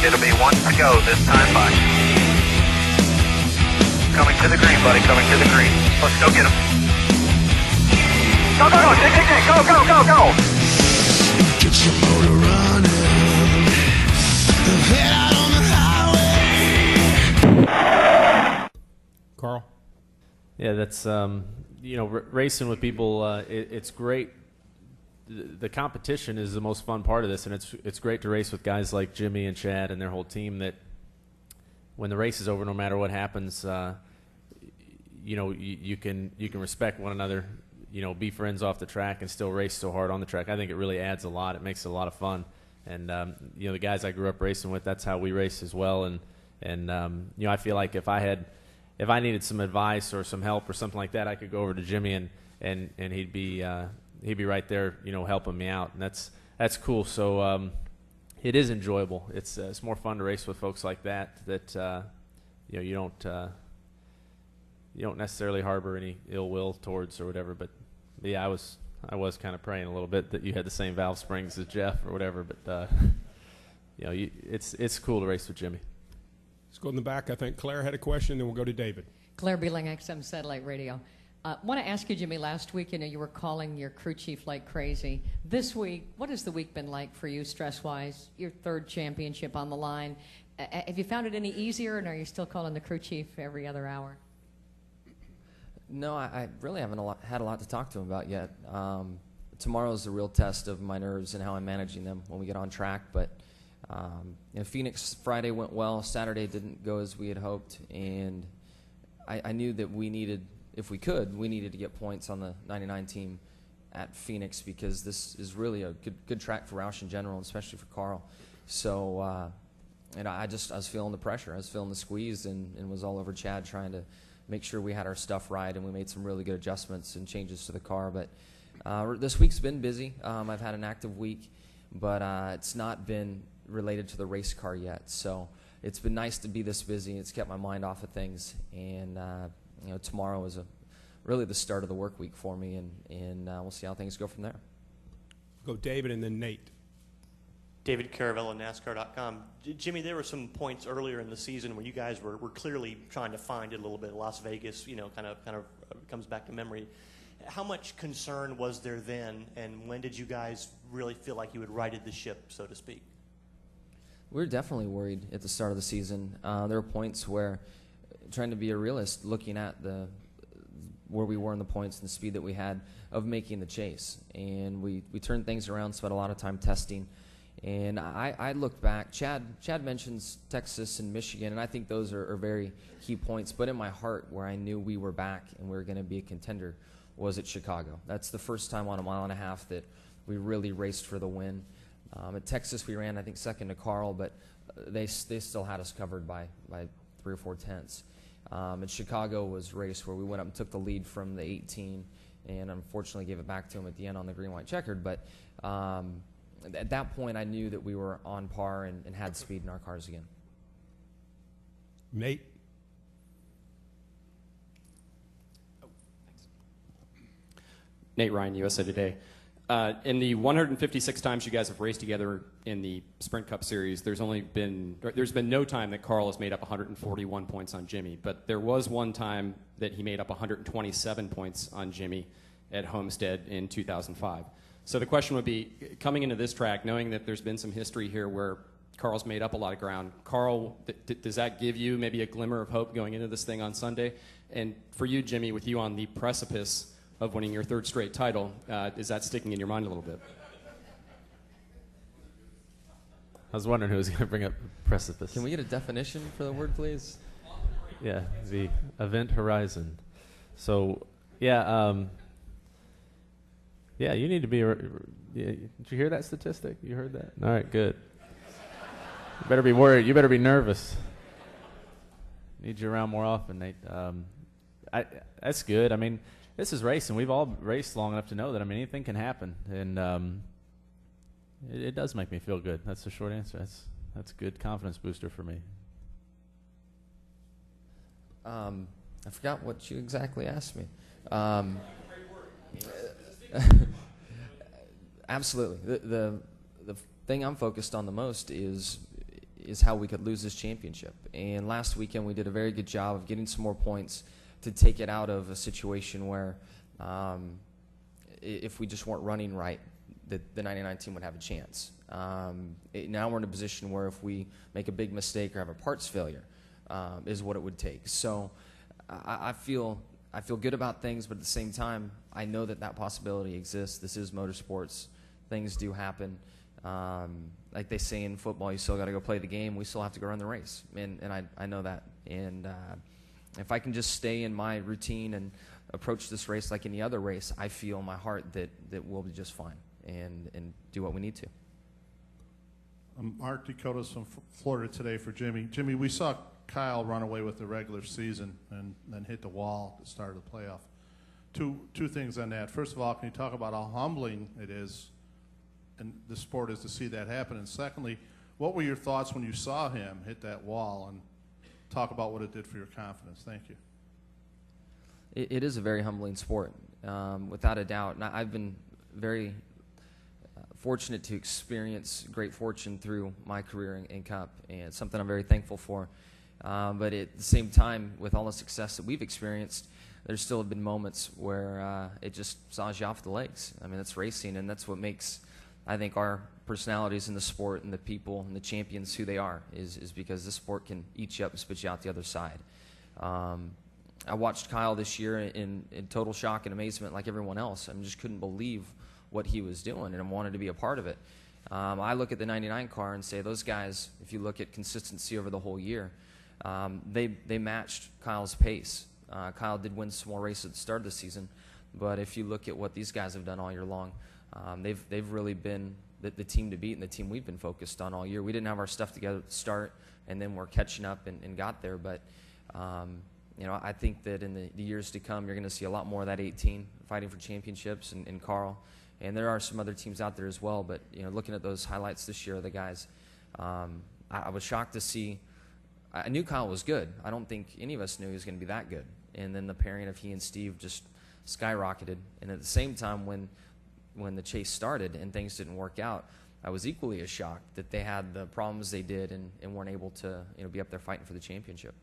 It'll be one to go this time by. Coming to the green, buddy. Coming to the green. Let's go get him. Go, go, go. Dig, dig, dig. Go, go, go, go. Get your motor running. Head out on the highway. Carl? Yeah, that's, racing with people, it's great. The competition is the most fun part of this, and it's great to race with guys like Jimmie and Chad and their whole team that when the race is over, no matter what happens, you can respect one another, be friends off the track and still race so hard on the track. I think it really adds a lot. It makes it a lot of fun. And, the guys I grew up racing with, that's how we race as well. And I feel like if I needed some advice or some help or something like that, I could go over to Jimmie and he'd be right there, helping me out. And that's cool. So, it is enjoyable. It's more fun to race with folks like that, you don't necessarily harbor any ill will towards or whatever. But yeah, I was kind of praying a little bit that you had the same valve springs as Jeff or whatever. But it's cool to race with Jimmie. Let's go in the back. I think Claire had a question, then we'll go to David. Claire Beeling, XM Satellite Radio. I want to ask you, Jimmie, last week, you were calling your crew chief like crazy. This week, what has the week been like for you stress-wise? Your third championship on the line. Have you found it any easier, and are you still calling the crew chief every other hour? No, I really haven't had a lot to talk to him about yet. Tomorrow's the real test of my nerves and how I'm managing them when we get on track. But Phoenix Friday went well. Saturday didn't go as we had hoped, and I knew that we needed to get points on the 99 team at Phoenix because this is really a good track for Roush in general, and especially for Carl. So, and I was feeling the pressure. I was feeling the squeeze and was all over Chad trying to make sure we had our stuff right, and we made some really good adjustments and changes to the car. But this week's been busy. I've had an active week, but it's not been related to the race car yet. So it's been nice to be this busy. It's kept my mind off of things, and tomorrow is really the start of the work week for me, and we'll see how things go from there. Go David and then Nate. David Caravello, NASCAR.com. Jimmie, there were some points earlier in the season where you guys were clearly trying to find it a little bit. Las Vegas, kind of comes back to memory. How much concern was there then, and when did you guys really feel like you had righted the ship, so to speak? We were definitely worried at the start of the season. There were points where, trying to be a realist, looking at where we were in the points and the speed that we had of making the chase. And we turned things around, spent a lot of time testing. And I looked back. Chad mentions Texas and Michigan, and I think those are very key points. But in my heart, where I knew we were back and we were going to be a contender, was at Chicago. That's the first time on a mile and a half that we really raced for the win. At Texas, we ran, I think, second to Carl, but they still had us covered by 3 or 4 tenths. And Chicago was a race where we went up and took the lead from the 18, and unfortunately gave it back to him at the end on the green-white checkered. But at that point, I knew that we were on par and had speed in our cars again. Nate. Nate Ryan, USA Today. In the 156 times you guys have raced together in the Sprint Cup Series, there's been no time that Carl has made up 141 points on Jimmie, but there was one time that he made up 127 points on Jimmie at Homestead in 2005. So the question would be, coming into this track, knowing that there's been some history here where Carl's made up a lot of ground, Carl, does that give you maybe a glimmer of hope going into this thing on Sunday? And for you, Jimmie, with you on the precipice of winning your third straight title, is that sticking in your mind a little bit? I was wondering who was going to bring up precipice. Can we get a definition for the word, please? Yeah, the event horizon. So, yeah, you need to be. Did you hear that statistic? You heard that? All right, good. You better be worried. You better be nervous. Need you around more often, Nate. That's good. I mean, this is racing. We've all raced long enough to know that, anything can happen. And it does make me feel good. That's the short answer. That's a good confidence booster for me. I forgot what you exactly asked me. Absolutely. The thing I'm focused on the most is is how we could lose this championship. And last weekend we did a very good job of getting some more points to take it out of a situation where if we just weren't running right, the 99 team would have a chance. Now we're in a position where if we make a big mistake or have a parts failure, is what it would take. So I feel good about things, but at the same time, I know that possibility exists. This is motorsports. Things do happen. Like they say in football, you still got to go play the game. We still have to go run the race, and I know that. And if I can just stay in my routine and approach this race like any other race, I feel in my heart that we'll be just fine and do what we need to. Mark Dakota's from Florida today for Jimmie. Jimmie, we saw Kyle run away with the regular season and then hit the wall at the start of the playoff. Two things on that. First of all, can you talk about how humbling it is and the sport is to see that happen? And secondly, what were your thoughts when you saw him hit that wall, and talk about what it did for your confidence? Thank you. It is a very humbling sport, without a doubt. And I've been very fortunate to experience great fortune through my career in Cup, and it's something I'm very thankful for. But at the same time, with all the success that we've experienced, there's still been moments where it just saws you off the legs. I mean, that's racing, and that's what makes, I think, our personalities in the sport and the people and the champions who they are, is because this sport can eat you up and spit you out the other side. I watched Kyle this year in total shock and amazement like everyone else. I just couldn't believe what he was doing, and I wanted to be a part of it. I look at the 99 car and say those guys, if you look at consistency over the whole year, they matched Kyle's pace. Kyle did win some more races at the start of the season, but if you look at what these guys have done all year long, they've really been the team to beat and the team we've been focused on all year. We didn't have our stuff together at the start, and then we're catching up and got there. But I think that in the years to come, you're going to see a lot more of that 18 fighting for championships and Carl. And there are some other teams out there as well. But looking at those highlights this year of the guys, I was shocked to see. I knew Kyle was good. I don't think any of us knew he was going to be that good. And then the pairing of he and Steve just skyrocketed. And at the same time, when the chase started and things didn't work out, I was equally as shocked that they had the problems they did and weren't able to be up there fighting for the championship.